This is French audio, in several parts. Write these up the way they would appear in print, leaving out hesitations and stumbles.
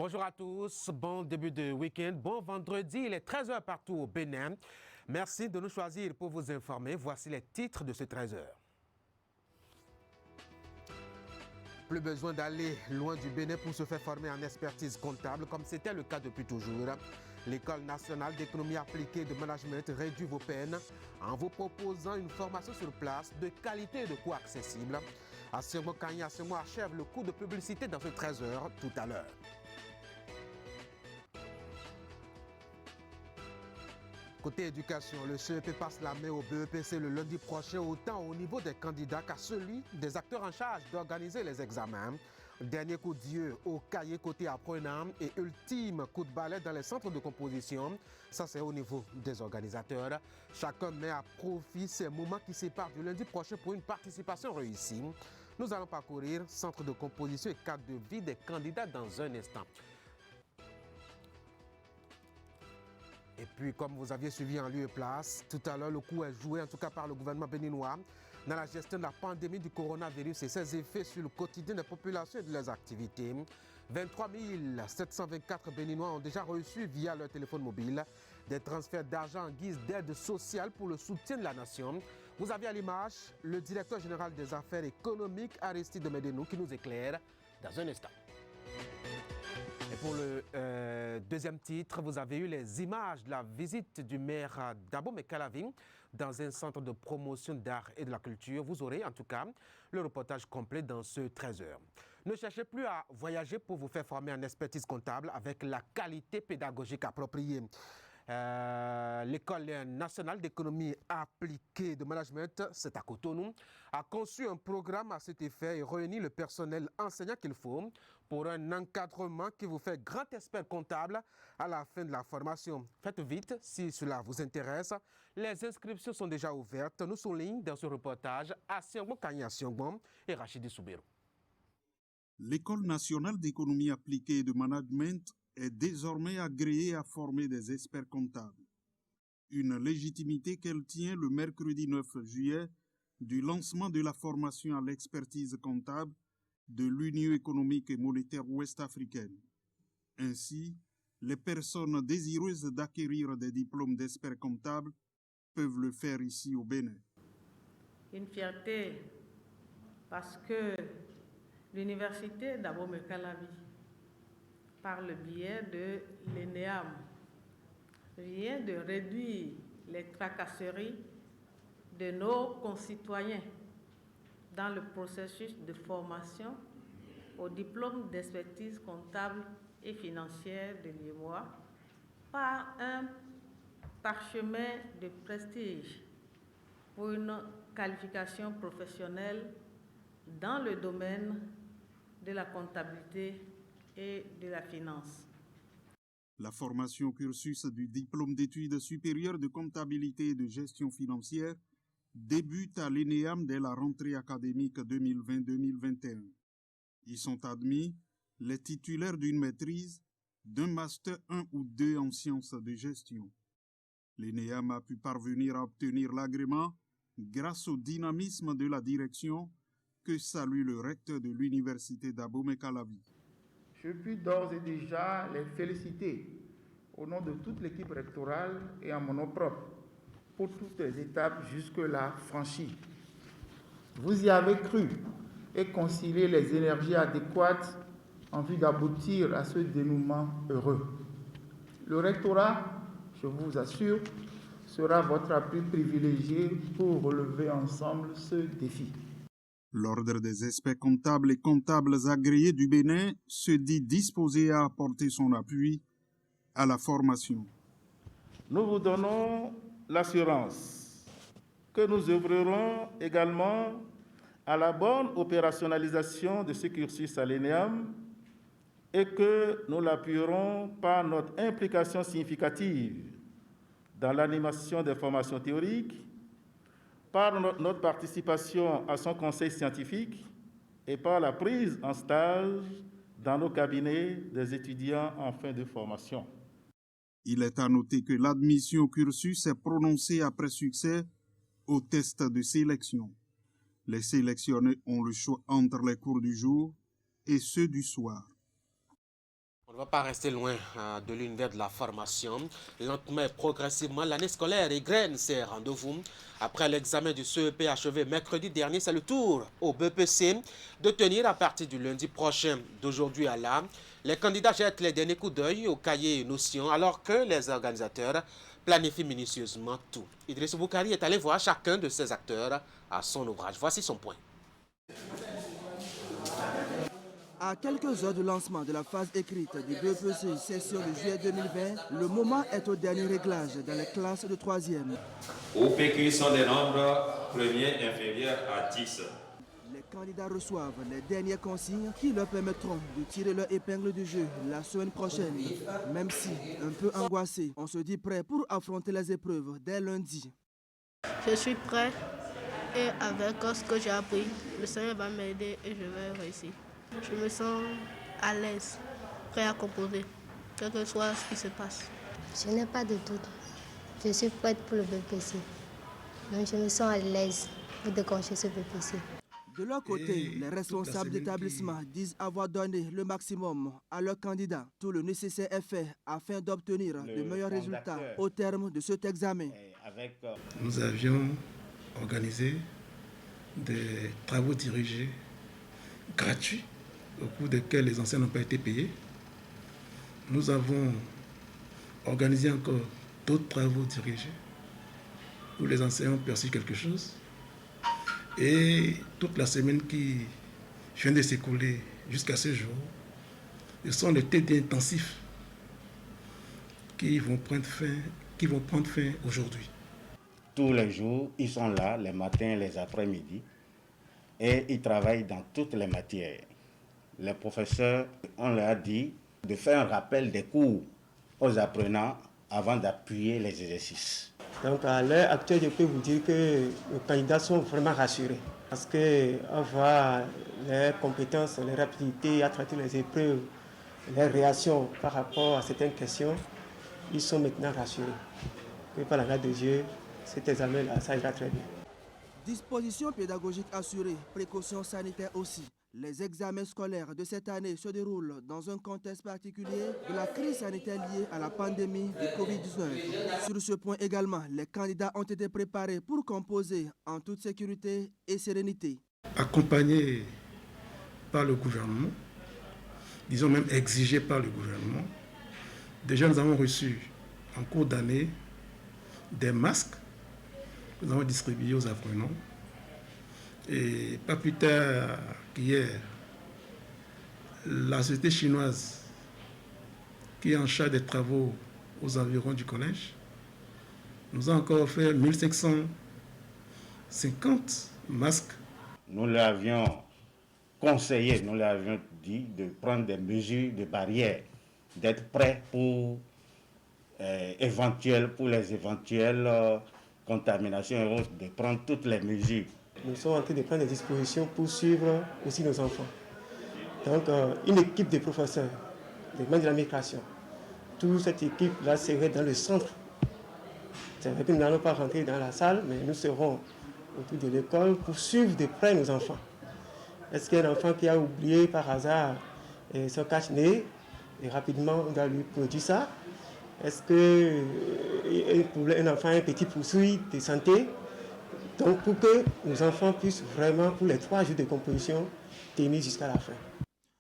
Bonjour à tous, bon début de week-end, bon vendredi, il est 13h partout au Bénin. Merci de nous choisir pour vous informer. Voici les titres de ce 13h. Plus besoin d'aller loin du Bénin pour se faire former en expertise comptable, comme c'était le cas depuis toujours. L'École nationale d'économie appliquée et de management réduit vos peines en vous proposant une formation sur place de qualité et de coût accessible. Assirmo Kanye achève le cours de publicité dans ce 13h tout à l'heure. Côté éducation, le CEP passe la main au BEPC le lundi prochain, autant au niveau des candidats qu'à celui des acteurs en charge d'organiser les examens. Dernier coup d'yeux au cahier côté apprenant et ultime coup de balai dans les centres de composition. Ça, c'est au niveau des organisateurs. Chacun met à profit ces moments qui séparent du lundi prochain pour une participation réussie. Nous allons parcourir centre de composition et cadre de vie des candidats dans un instant. Et puis, comme vous aviez suivi en lieu et place, tout à l'heure, le coup est joué, en tout cas par le gouvernement béninois, dans la gestion de la pandémie du coronavirus et ses effets sur le quotidien des populations et de leurs activités. 23 724 Béninois ont déjà reçu via leur téléphone mobile des transferts d'argent en guise d'aide sociale pour le soutien de la nation. Vous avez à l'image le directeur général des affaires économiques, Aristide Medenou, qui nous éclaire dans un instant. Et pour le deuxième titre, vous avez eu les images de la visite du maire d'Abomey Calavi dans un centre de promotion d'art et de la culture. Vous aurez en tout cas le reportage complet dans ce 13h. Ne cherchez plus à voyager pour vous faire former en expertise comptable avec la qualité pédagogique appropriée. L'École nationale d'économie appliquée de management, c'est à Cotonou, a conçu un programme à cet effet et réunit le personnel enseignant qu'il faut pour un encadrement qui vous fait grand expert comptable à la fin de la formation. Faites vite si cela vous intéresse. Les inscriptions sont déjà ouvertes. Nous soulignons dans ce reportage Assirmo Kanye et Rachidi Soubirou. L'École nationale d'économie appliquée et de management est désormais agréée à former des experts comptables. Une légitimité qu'elle tient le mercredi 9 juillet du lancement de la formation à l'expertise comptable de l'Union économique et monétaire ouest-africaine. Ainsi, les personnes désireuses d'acquérir des diplômes d'experts comptables peuvent le faire ici au Bénin. Une fierté parce que l'université d'Abomey Calavi, par le biais de l'ENEAM, vient de réduire les tracasseries de nos concitoyens dans le processus de formation au diplôme d'expertise comptable et financière de l'IEMOA par un parchemin de prestige pour une qualification professionnelle dans le domaine de la comptabilité et de la finance. La formation cursus du diplôme d'études supérieures de comptabilité et de gestion financière débute à l'ENEAM dès la rentrée académique 2020-2021. Y sont admis les titulaires d'une maîtrise, d'un master 1 ou 2 en sciences de gestion. L'ENEAM a pu parvenir à obtenir l'agrément grâce au dynamisme de la direction que salue le recteur de l'université d'Abomey Calavi. Je puis d'ores et déjà les féliciter au nom de toute l'équipe rectorale et en mon nom propre pour toutes les étapes jusque-là franchies. Vous y avez cru et concilié les énergies adéquates en vue d'aboutir à ce dénouement heureux. Le rectorat, je vous assure, sera votre appui privilégié pour relever ensemble ce défi. L'Ordre des experts comptables et comptables agréés du Bénin se dit disposé à apporter son appui à la formation. Nous vous donnons l'assurance que nous œuvrerons également à la bonne opérationnalisation de ce cursus à l'ENEAM et que nous l'appuierons par notre implication significative dans l'animation des formations théoriques, par notre participation à son conseil scientifique et par la prise en stage dans nos cabinets des étudiants en fin de formation. Il est à noter que l'admission au cursus est prononcée après succès au test de sélection. Les sélectionnés ont le choix entre les cours du jour et ceux du soir. On ne va pas rester loin de l'univers de la formation. Lentement et progressivement, l'année scolaire égrène ses rendez-vous. Après l'examen du CEP achevé mercredi dernier, c'est le tour au BPC de tenir à partir du lundi prochain. D'aujourd'hui à là, les candidats jettent les derniers coups d'œil aux cahiers et notions alors que les organisateurs planifient minutieusement tout. Idriss Boukari est allé voir chacun de ces acteurs à son ouvrage. Voici son point. À quelques heures du lancement de la phase écrite du BPC session de juillet 2020, le moment est au dernier réglage dans les classes de 3e. OPQ sont des nombres premiers inférieurs à 10. Les candidats reçoivent les dernières consignes qui leur permettront de tirer leur épingle du jeu la semaine prochaine. Même si un peu angoissé, on se dit prêt pour affronter les épreuves dès lundi. Je suis prêt et avec ce que j'ai appris, le Seigneur va m'aider et je vais réussir. Je me sens à l'aise, prêt à composer, quel que soit ce qui se passe. Je n'ai pas de doute. Je suis prête pour le BPC. Donc je me sens à l'aise pour décrocher ce BPC. De leur côté, les responsables d'établissement disent avoir donné le maximum à leurs candidats. Tout le nécessaire est fait afin d'obtenir de meilleurs résultats au terme de cet examen. Nous avions organisé des travaux dirigés gratuits au cours desquels les enseignants n'ont pas été payés. Nous avons organisé encore d'autres travaux dirigés où les enseignants ont perçu quelque chose. Et toute la semaine qui vient de s'écouler jusqu'à ce jour, ce sont les TD intensifs qui vont prendre fin aujourd'hui. Tous les jours, ils sont là, les matins, les après-midi, et ils travaillent dans toutes les matières. Les professeurs, on leur a dit de faire un rappel des cours aux apprenants avant d'appuyer les exercices. Donc à l'heure actuelle, je peux vous dire que les candidats sont vraiment rassurés parce qu'on voit leurs compétences, leur rapidité à traiter les épreuves, leurs réactions par rapport à certaines questions. Ils sont maintenant rassurés que par la grâce de Dieu, cet examen-là, ça ira très bien. Dispositions pédagogiques assurées, précautions sanitaires aussi. Les examens scolaires de cette année se déroulent dans un contexte particulier de la crise sanitaire liée à la pandémie de Covid-19. Sur ce point également, les candidats ont été préparés pour composer en toute sécurité et sérénité. Accompagnés par le gouvernement, disons même exigés par le gouvernement, déjà nous avons reçu en cours d'année des masques que nous avons distribués aux apprenants. Et pas plus tard qu'hier, la société chinoise qui est en charge des travaux aux environs du collège nous a encore offert 1550 masques. Nous leur avions conseillé, nous leur avions dit de prendre des mesures de barrière, d'être prêts pour les éventuelles contaminations, de prendre toutes les mesures. Nous sommes en train de prendre des dispositions pour suivre aussi nos enfants. Donc, une équipe de professeurs, des membres de l'administration, toute cette équipe-là serait dans le centre. C'est vrai que nous n'allons pas rentrer dans la salle, mais nous serons autour de l'école pour suivre de près nos enfants. Est-ce qu'il y a un enfant qui a oublié par hasard son cache-nez et rapidement on doit lui produire ça? Est-ce qu'un enfant a un petit poursuit de santé? Donc pour que nos enfants puissent vraiment, pour les 3 jours de composition, tenir jusqu'à la fin.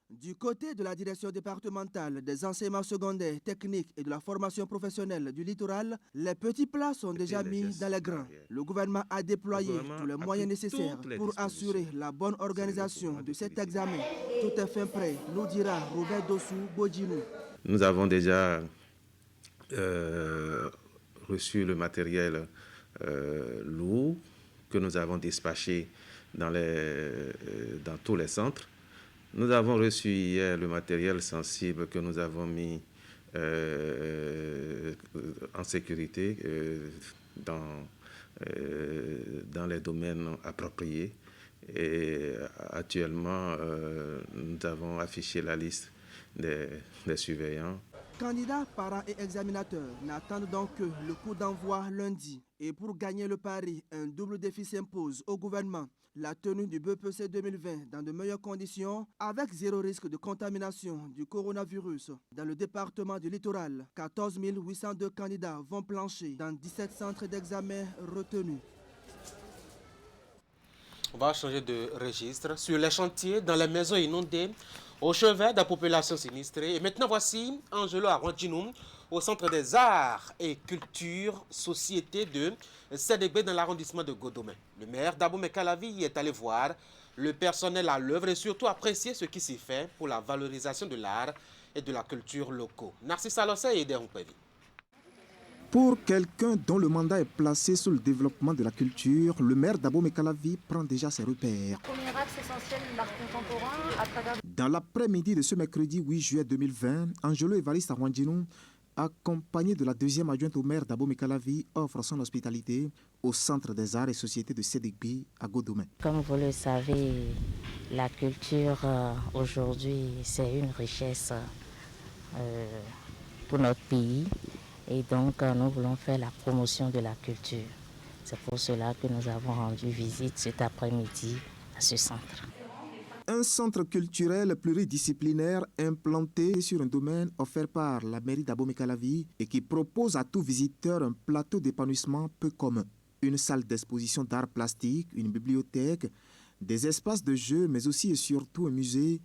Du côté de la direction départementale des enseignements secondaires, techniques et de la formation professionnelle du littoral, les petits plats sont déjà mis dans les grains. Le gouvernement a déployé tous les moyens nécessaires pour assurer la bonne organisation de cet examen. Tout est fin prêt, nous dira Robert Dossou Bodjinou. Nous avons déjà reçu le matériel lourd que nous avons dispatché dans tous les centres. Nous avons reçu hier le matériel sensible que nous avons mis en sécurité dans les domaines appropriés. Et actuellement, nous avons affiché la liste des surveillants. Candidats, parents et examinateurs n'attendent donc que le coup d'envoi lundi. Et pour gagner le pari, un double défi s'impose au gouvernement. La tenue du BEPC 2020 dans de meilleures conditions, avec zéro risque de contamination du coronavirus. Dans le département du littoral, 14 802 candidats vont plancher dans 17 centres d'examen retenus. On va changer de registre. Sur les chantiers, dans les maisons inondées, au chevet de la population sinistrée. Et maintenant, voici Angelo Arwandjinou, au Centre des Arts et Culture, Société de CDB dans l'arrondissement de Godomé. Le maire Dabo Mekalavi est allé voir le personnel à l'œuvre et surtout apprécier ce qui s'y fait pour la valorisation de l'art et de la culture locaux. Narcisse Alossé et Eder Mpévi. Pour quelqu'un dont le mandat est placé sur le développement de la culture, le maire Dabo Mekalavi prend déjà ses repères. Premier axe essentiel de l'art contemporain à travers... Dans l'après-midi de ce mercredi 8 juillet 2020, Angelo Évariste Arwandjinou, accompagné de la deuxième adjointe au maire Dabo Mekalavi, offre son hospitalité au Centre des Arts et Sociétés de CDB à Godomé. Comme vous le savez, la culture aujourd'hui, c'est une richesse pour notre pays. Et donc, nous voulons faire la promotion de la culture. C'est pour cela que nous avons rendu visite cet après-midi à ce centre. Un centre culturel pluridisciplinaire implanté sur un domaine offert par la mairie d'Abo Mekalavi et qui propose à tout visiteur un plateau d'épanouissement peu commun. Une salle d'exposition d'art plastique, une bibliothèque, des espaces de jeux, mais aussi et surtout un musée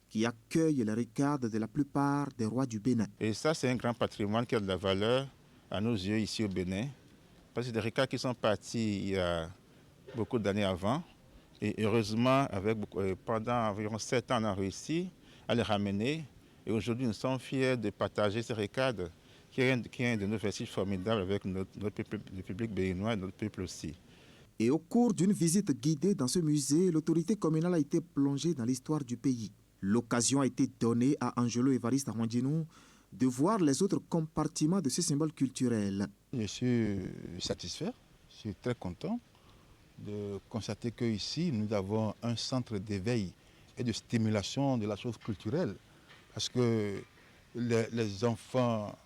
qui accueille les ricardes de la plupart des rois du Bénin. Et ça, c'est un grand patrimoine qui a de la valeur à nos yeux ici au Bénin. Parce que des ricards qui sont partis il y a beaucoup d'années avant. Et heureusement, pendant environ 7 ans, on a réussi à les ramener. Et aujourd'hui, nous sommes fiers de partager ces ricardes qui est un de nos vestiges formidables avec notre peuple, le public béninois et notre peuple aussi. Et au cours d'une visite guidée dans ce musée, l'autorité communale a été plongée dans l'histoire du pays. L'occasion a été donnée à Angelo Évariste Arwandjinou de voir les autres compartiments de ce symbole culturel. Je suis satisfait, je suis très content de constater qu'ici, nous avons un centre d'éveil et de stimulation de la chose culturelle. Parce que les enfants,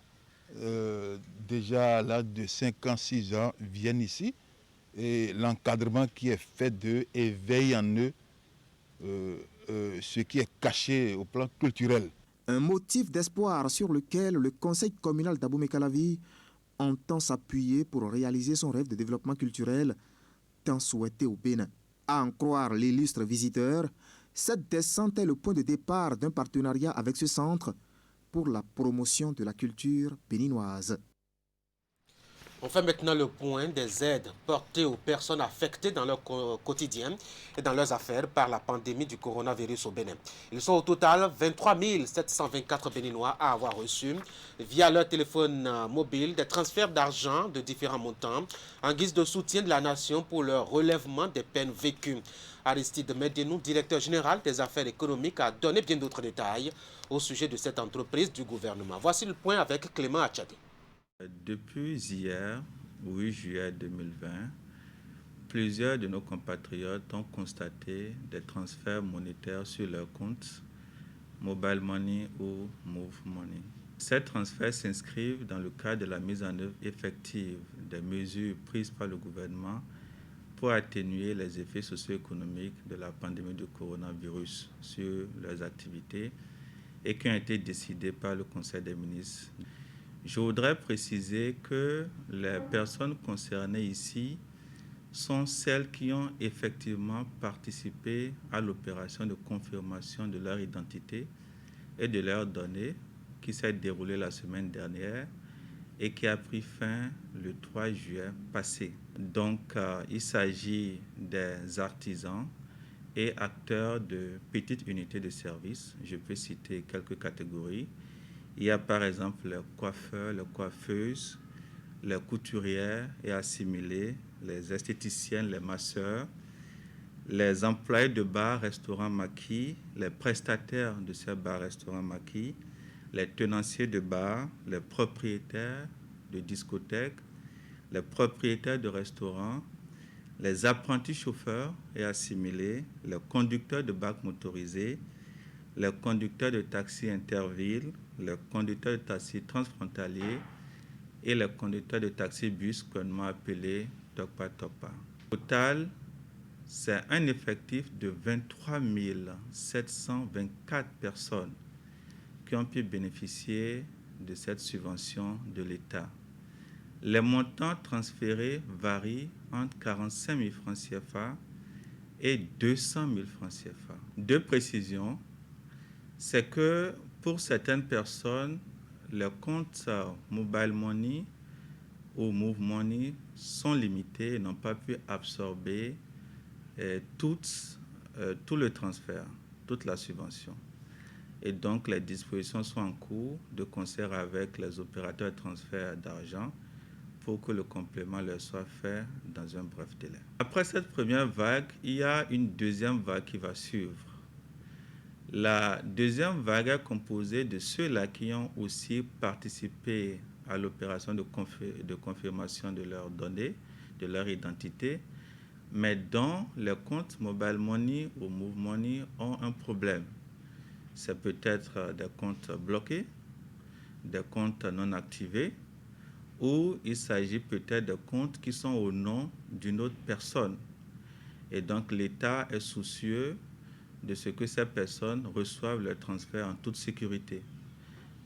déjà là de 5 ans, 6 ans, viennent ici. Et l'encadrement qui est fait d'eux éveille en eux ce qui est caché au plan culturel. Un motif d'espoir sur lequel le conseil communal d'Abo Mekalavi entend s'appuyer pour réaliser son rêve de développement culturel tant souhaité au Bénin. À en croire l'illustre visiteur, cette descente est le point de départ d'un partenariat avec ce centre pour la promotion de la culture béninoise. On fait maintenant le point des aides portées aux personnes affectées dans leur quotidien et dans leurs affaires par la pandémie du coronavirus au Bénin. Ils sont au total 23 724 Béninois à avoir reçu via leur téléphone mobile des transferts d'argent de différents montants en guise de soutien de la nation pour le relèvement des peines vécues. Aristide Medenou, directeur général des affaires économiques, a donné bien d'autres détails au sujet de cette entreprise du gouvernement. Voici le point avec Clément Achadé. Depuis hier, 8 juillet 2020, plusieurs de nos compatriotes ont constaté des transferts monétaires sur leur compte Mobile Money ou Move Money. Ces transferts s'inscrivent dans le cadre de la mise en œuvre effective des mesures prises par le gouvernement pour atténuer les effets socio-économiques de la pandémie du coronavirus sur leurs activités et qui ont été décidées par le Conseil des ministres. Je voudrais préciser que les personnes concernées ici sont celles qui ont effectivement participé à l'opération de confirmation de leur identité et de leurs données qui s'est déroulée la semaine dernière et qui a pris fin le 3 juillet passé. Donc, il s'agit des artisans et acteurs de petites unités de service. Je peux citer quelques catégories. Il y a par exemple les coiffeurs, les coiffeuses, les couturières et assimilés, les esthéticiennes, les masseurs, les employés de bars, restaurants maquis, les prestataires de ces bars, restaurants maquis, les tenanciers de bars, les propriétaires de discothèques, les propriétaires de restaurants, les apprentis chauffeurs et assimilés, les conducteurs de bacs motorisés, les conducteurs de taxi intervilles, les conducteurs de taxi transfrontaliers et les conducteurs de taxi-bus communément appelés Tokpa-Tokpa. Au total, c'est un effectif de 23 724 personnes qui ont pu bénéficier de cette subvention de l'État. Les montants transférés varient entre 45 000 francs CFA et 200 000 francs CFA. Deux précisions, c'est que pour certaines personnes, les comptes Mobile Money ou Move Money sont limités et n'ont pas pu absorber tout le transfert, toute la subvention. Et donc, les dispositions sont en cours de concert avec les opérateurs de transfert d'argent pour que le complément leur soit fait dans un bref délai. Après cette première vague, il y a une deuxième vague qui va suivre. La deuxième vague est composée de ceux-là qui ont aussi participé à l'opération de confirmation de leurs données, de leur identité, mais dont les comptes Mobile Money ou Move Money ont un problème. C'est peut-être des comptes bloqués, des comptes non activés, ou il s'agit peut-être de comptes qui sont au nom d'une autre personne. Et donc l'État est soucieux de ce que ces personnes reçoivent leur transfert en toute sécurité.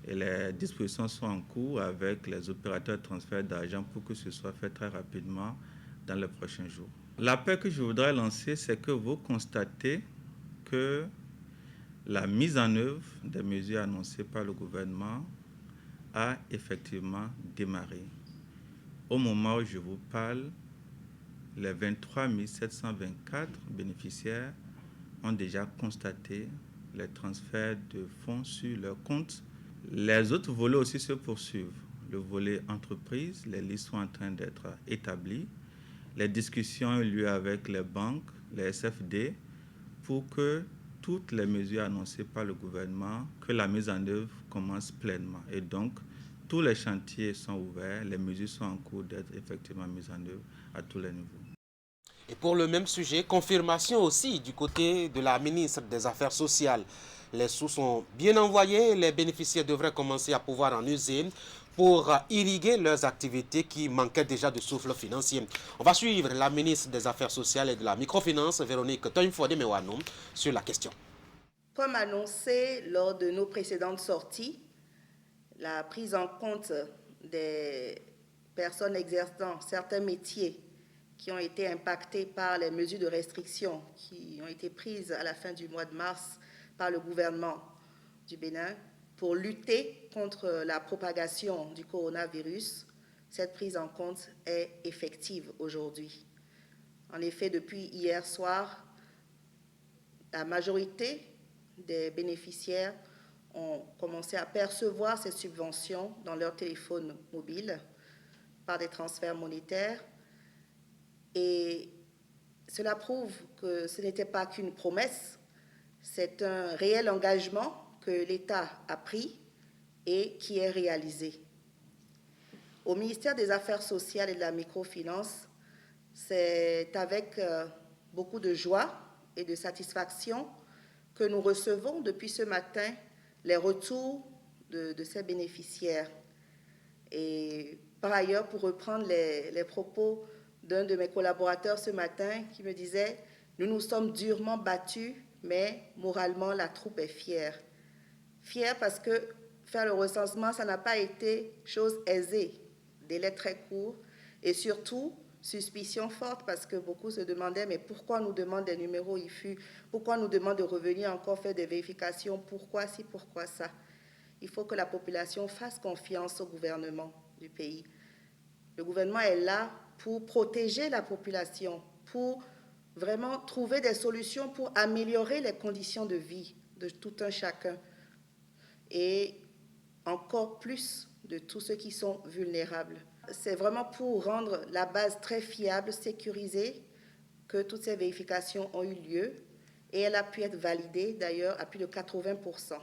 Et les dispositions sont en cours avec les opérateurs de transfert d'argent pour que ce soit fait très rapidement dans les prochains jours. L'appel que je voudrais lancer, c'est que vous constatez que la mise en œuvre des mesures annoncées par le gouvernement a effectivement démarré. Au moment où je vous parle, les 23 724 bénéficiaires ont déjà constaté les transferts de fonds sur leur compte. Les autres volets aussi se poursuivent. Le volet entreprise, les listes sont en train d'être établies. Les discussions ont eu lieu avec les banques, les SFD, pour que toutes les mesures annoncées par le gouvernement, que la mise en œuvre commence pleinement. Et donc, tous les chantiers sont ouverts, les mesures sont en cours d'être effectivement mises en œuvre à tous les niveaux. Et pour le même sujet, confirmation aussi du côté de la ministre des Affaires sociales. Les sous sont bien envoyés, les bénéficiaires devraient commencer à pouvoir en user pour irriguer leurs activités qui manquaient déjà de souffle financier. On va suivre la ministre des Affaires sociales et de la microfinance, Véronique Toimfode-Mewano, sur la question. Comme annoncé lors de nos précédentes sorties, la prise en compte des personnes exerçant certains métiers qui ont été impactés par les mesures de restriction qui ont été prises à la fin du mois de mars par le gouvernement du Bénin pour lutter contre la propagation du coronavirus, cette prise en compte est effective aujourd'hui. En effet, depuis hier soir, la majorité des bénéficiaires ont commencé à percevoir ces subventions dans leur téléphone mobile par des transferts monétaires. Et cela prouve que ce n'était pas qu'une promesse, c'est un réel engagement que l'État a pris et qui est réalisé. Au ministère des Affaires sociales et de la microfinance, c'est avec beaucoup de joie et de satisfaction que nous recevons depuis ce matin les retours de ces bénéficiaires. Et par ailleurs, pour reprendre les propos d'un de mes collaborateurs ce matin qui me disait « Nous nous sommes durement battus, mais moralement, la troupe est fière. » Fière parce que faire le recensement, ça n'a pas été chose aisée, délai très court, et surtout, suspicion forte parce que beaucoup se demandaient « Mais pourquoi on nous demande des numéros IFU? Pourquoi on nous demande de revenir encore faire des vérifications? Pourquoi ci, pourquoi ça ?» Il faut que la population fasse confiance au gouvernement du pays. Le gouvernement est là pour protéger la population, pour vraiment trouver des solutions pour améliorer les conditions de vie de tout un chacun et encore plus de tous ceux qui sont vulnérables. C'est vraiment pour rendre la base très fiable, sécurisée, que toutes ces vérifications ont eu lieu et elle a pu être validée d'ailleurs à plus de 80%,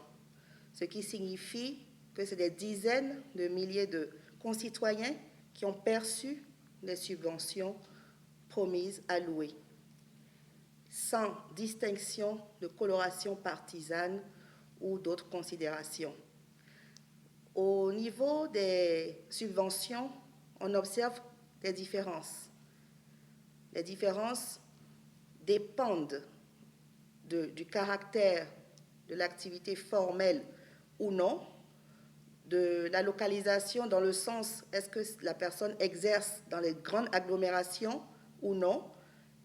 ce qui signifie que c'est des dizaines de milliers de concitoyens qui ont perçu les subventions promises allouées, sans distinction de coloration partisane ou d'autres considérations. Au niveau des subventions, on observe des différences. Les différences dépendent du caractère de l'activité formelle ou non, de la localisation dans le sens est-ce que la personne exerce dans les grandes agglomérations ou non,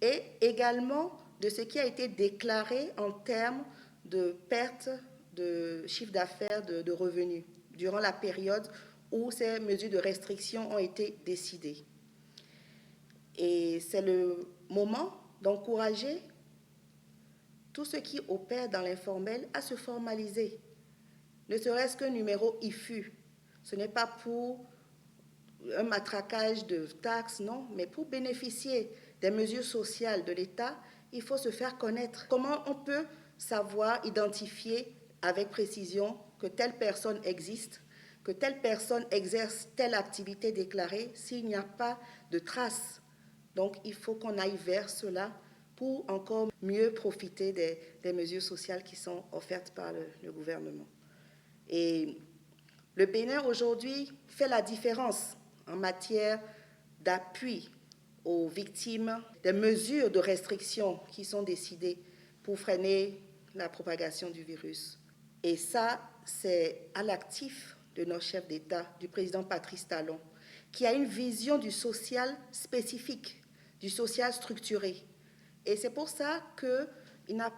et également de ce qui a été déclaré en termes de perte de chiffre d'affaires, de revenus, durant la période où ces mesures de restriction ont été décidées. Et c'est le moment d'encourager tous ceux qui opèrent dans l'informel à se formaliser, ne serait-ce qu'un numéro IFU. Ce n'est pas pour un matraquage de taxes, non, mais pour bénéficier des mesures sociales de l'État, il faut se faire connaître. Comment on peut savoir identifier avec précision que telle personne existe, que telle personne exerce telle activité déclarée s'il n'y a pas de traces? Donc, il faut qu'on aille vers cela pour encore mieux profiter des mesures sociales qui sont offertes par le gouvernement. Et le Bénin, aujourd'hui, fait la différence en matière d'appui aux victimes des mesures de restriction qui sont décidées pour freiner la propagation du virus. Et ça, c'est à l'actif de notre chef d'État, du président Patrice Talon, qui a une vision du social spécifique, du social structuré. Et c'est pour ça que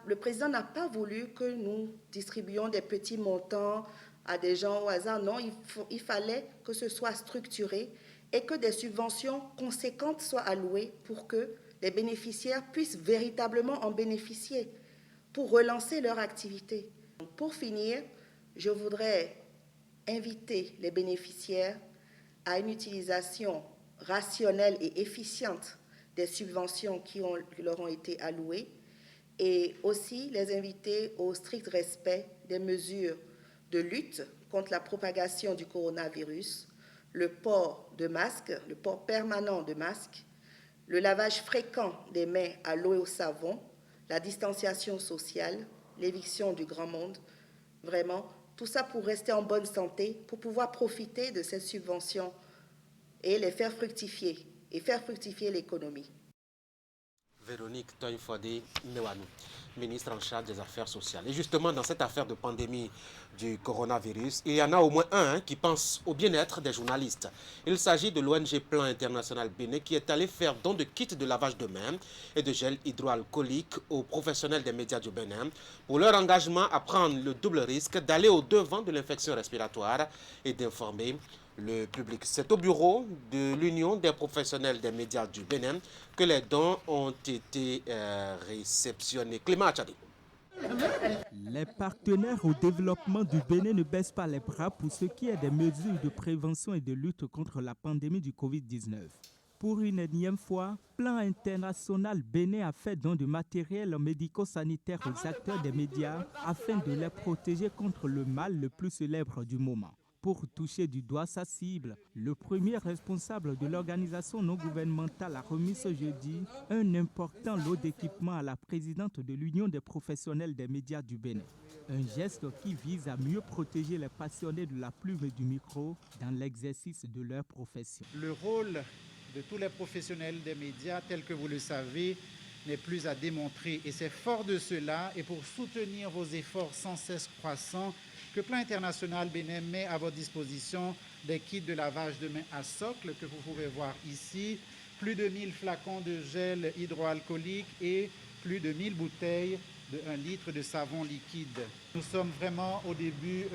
le président n'a pas voulu que nous distribuions des petits montants à des gens au hasard. Non, il fallait que ce soit structuré et que des subventions conséquentes soient allouées pour que les bénéficiaires puissent véritablement en bénéficier pour relancer leur activité. Pour finir, je voudrais inviter les bénéficiaires à une utilisation rationnelle et efficiente des subventions qui leur ont été allouées, et aussi les inviter au strict respect des mesures de lutte contre la propagation du coronavirus, le port de masques, le port permanent de masques, le lavage fréquent des mains à l'eau et au savon, la distanciation sociale, l'éviction du grand monde. Vraiment, tout ça pour rester en bonne santé, pour pouvoir profiter de ces subventions et les faire fructifier, et faire fructifier l'économie. Véronique Toye-Fodé Newanou, ministre en charge des Affaires sociales. Et justement, dans cette affaire de pandémie du coronavirus, il y en a au moins un qui pense au bien-être des journalistes. Il s'agit de l'ONG Plan International Bénin qui est allé faire don de kits de lavage de mains et de gel hydroalcoolique aux professionnels des médias du Bénin pour leur engagement à prendre le double risque d'aller au-devant de l'infection respiratoire et d'informer le public. C'est au bureau de l'Union des professionnels des médias du Bénin que les dons ont été réceptionnés. Clément Achadi. Les partenaires au développement du Bénin ne baissent pas les bras pour ce qui est des mesures de prévention et de lutte contre la pandémie du Covid-19. Pour une énième fois, Plan International Bénin a fait don de matériel médico-sanitaire aux acteurs des médias afin de les protéger contre le mal le plus célèbre du moment. Pour toucher du doigt sa cible, le premier responsable de l'organisation non gouvernementale a remis ce jeudi un important lot d'équipements à la présidente de l'Union des professionnels des médias du Bénin. Un geste qui vise à mieux protéger les passionnés de la plume et du micro dans l'exercice de leur profession. Le rôle de tous les professionnels des médias, tel que vous le savez, n'est plus à démontrer. Et c'est fort de cela, et pour soutenir vos efforts sans cesse croissants, que Plan International Bénin met à votre disposition des kits de lavage de mains à socle que vous pouvez voir ici, plus de 1000 flacons de gel hydroalcoolique et plus de 1000 bouteilles de 1 litre de savon liquide. Nous sommes vraiment au début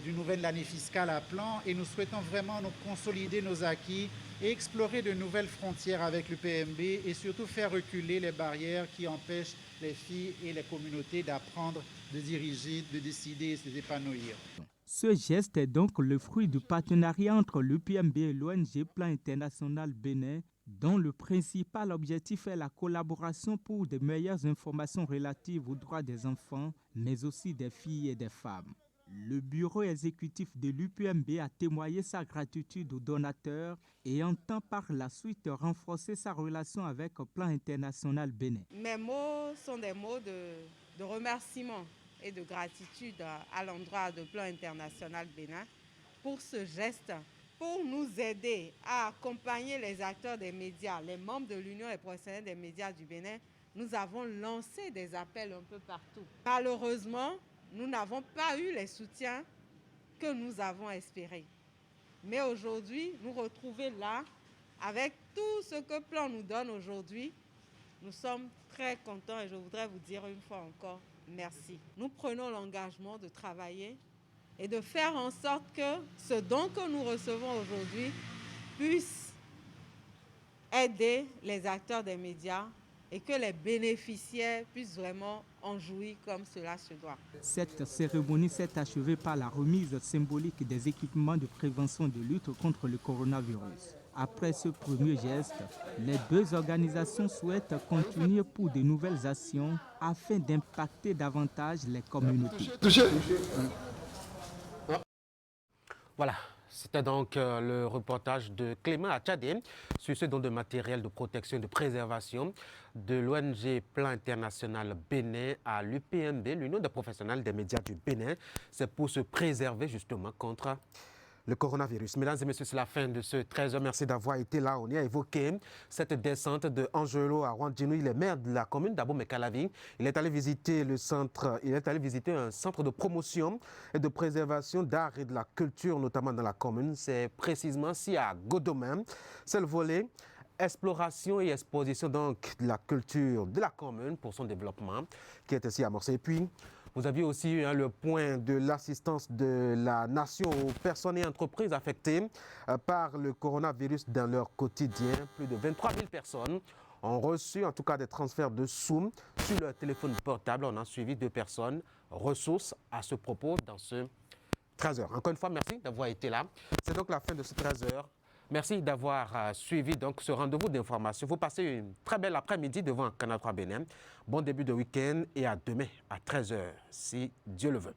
d'une nouvelle année fiscale à Plan et nous souhaitons vraiment nous consolider nos acquis et explorer de nouvelles frontières avec le PMB et surtout faire reculer les barrières qui empêchent les filles et les communautés d'apprendre, de diriger, de décider et de s'épanouir. Ce geste est donc le fruit du partenariat entre l'UPMB et l'ONG Plan International Bénin, dont le principal objectif est la collaboration pour de meilleures informations relatives aux droits des enfants, mais aussi des filles et des femmes. Le bureau exécutif de l'UPMB a témoigné sa gratitude aux donateurs et entend par la suite renforcer sa relation avec Plan International Bénin. Mes mots sont des mots de remerciement et de gratitude à l'endroit de Plan International Bénin pour ce geste, pour nous aider à accompagner les acteurs des médias, les membres de l'Union des professionnels des médias du Bénin. Nous avons lancé des appels un peu partout. Malheureusement, nous n'avons pas eu les soutiens que nous avons espérés. Mais aujourd'hui, nous retrouver là, avec tout ce que Plan nous donne aujourd'hui, nous sommes très contents et je voudrais vous dire une fois encore merci. Nous prenons l'engagement de travailler et de faire en sorte que ce don que nous recevons aujourd'hui puisse aider les acteurs des médias et que les bénéficiaires puissent vraiment en jouir comme cela se doit. Cette cérémonie s'est achevée par la remise symbolique des équipements de prévention et de lutte contre le coronavirus. Après ce premier geste, les deux organisations souhaitent continuer pour de nouvelles actions afin d'impacter davantage les communautés. Voilà, c'était donc le reportage de Clément Atchadé sur ce don de matériel de protection et de préservation de l'ONG Plan International Bénin à l'UPMB, l'Union des professionnels des médias du Bénin. C'est pour se préserver justement contre le coronavirus. Mesdames et messieurs, c'est la fin de ce 13h. Merci d'avoir été là. On y a évoqué cette descente de Angelo à Rwandjinou. Il est maire de la commune d'Abo-Mekalavi. Il est allé visiter un centre de promotion et de préservation d'art et de la culture, notamment dans la commune. C'est précisément ici à Godomain. C'est le volet exploration et exposition donc de la culture de la commune pour son développement qui est ici amorcé. Et puis, vous aviez aussi le point de l'assistance de la nation aux personnes et entreprises affectées par le coronavirus dans leur quotidien. Plus de 23 000 personnes ont reçu en tout cas des transferts de sous sur leur téléphone portable. On a suivi 2 personnes ressources à ce propos dans ce 13h. Encore une fois, merci d'avoir été là. C'est donc la fin de ce 13h. Merci d'avoir suivi donc ce rendez-vous d'information. Vous passez une très belle après-midi devant Canal 3 Bénin. Bon début de week-end et à demain à 13h, si Dieu le veut.